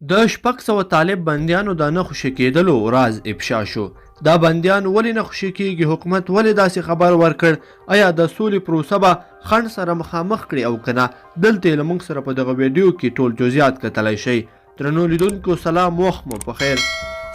د 600 طالب بندیانو د نه خوشي کېدلو راز افشا شو. دا بندیان ولې نه خوشي کېږي؟ حکومت ولې داسې خبر ورکړ؟ آیا د سولې پروسه به خنډ سره مخامخ کړي او که نه؟ دلته یې له موږ سره په دغه ویډیو کې ټول جزئیات کتلی شئ. درنو لیدونکو سلام، وخت مو پخیر.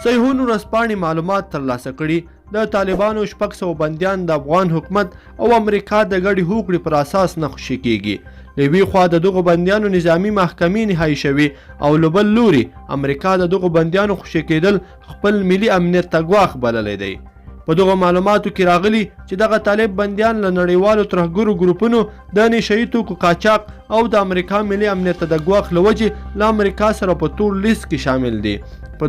صحیحون ورځپاڼې معلومات ترلاسه کړي د طالبانو 600 بندیان د افغان حکومت او امریکا د ګډې هوکړې پر اساس نه خوشي کېږي. له یوې خوا د دغو بندیانو نظامي محکمې نهایي شوي او له بل لوري امریکا د دغو بندیانو خوشي کېدل خپل ملي امنیت ته ګواښ بللی دی. په دغو معلوماتو کې راغلي چې دغه طالب بندیان له نړیوالو ترهګرو ګروپونو د نشهیي توکو قاچاق او د امریکا ملي امنیت ته د ګواښ له وجې له امریکا سره په تور لیست کې شامل دي. په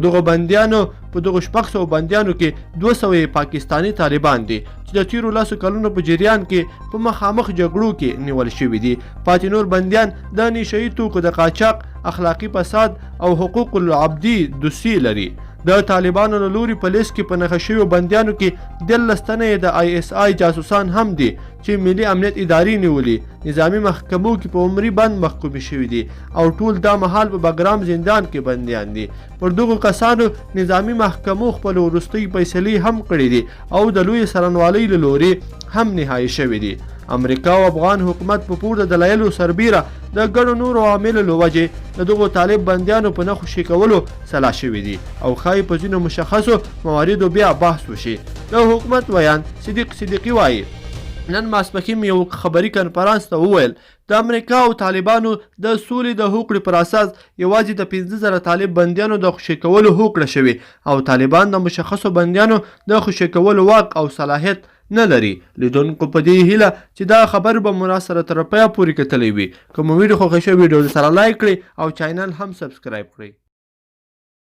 دغو 600 بندیانو کې 200 پاکستانی طالبان دي چې د تیرو 10 کلونو په جریان کې په مخامخ جګړو کې نیول شوي دي. پاتې نور بندیان د نشهیي توکو د قاچاق، اخلاقي فساد او حقوق العبدي دوسیې لري. د طالبانو له لوري په لیست کې په نښه شویو بندیانو کې 13 تنه یې د ISI جاسوسان هم دي چې ملي امنیت ادارې نیولي، نظامي محکمو کې په عمري بند محکومې شوي دي او ټول دا مهال په بګرام زندان کې بندیان دي. پر دغو کسانو نظامي محکمو خپل وروستۍ فیصلې هم کړي دي او د لوی څارنوالۍ له لوري هم نهایي شوي دي. امریکا او افغان حکومت په پورته دلایلو سربیره د ګڼو نورو عواملو له وجې د دغو طالب بندیانو په نه خوشي کولو سلا شوي دي او ښایي په ځینو مشخصو مواردو بیا بحث وشي. د حکومت ویان صدیق صدیقي وایي نن ماسپښین یو خبري کنفرانس ته وویل د امریکا او طالبانو د سولې د هوکړې پر اساس یوازې د 15,000 طالب بندیانو د خوشي کولو هوکړه شوې او طالبان د مشخصو بندیانو د خوشي کولو واک او صلاحیت نه لري. لیدونکو په دې هیله چې دا خبر به مو را سره تر پایه پورې کتلی وي. که مو ویډیو خوښه شوې ویډیو سره لایک کړئ او چینل هم سبسکرایب کړئ.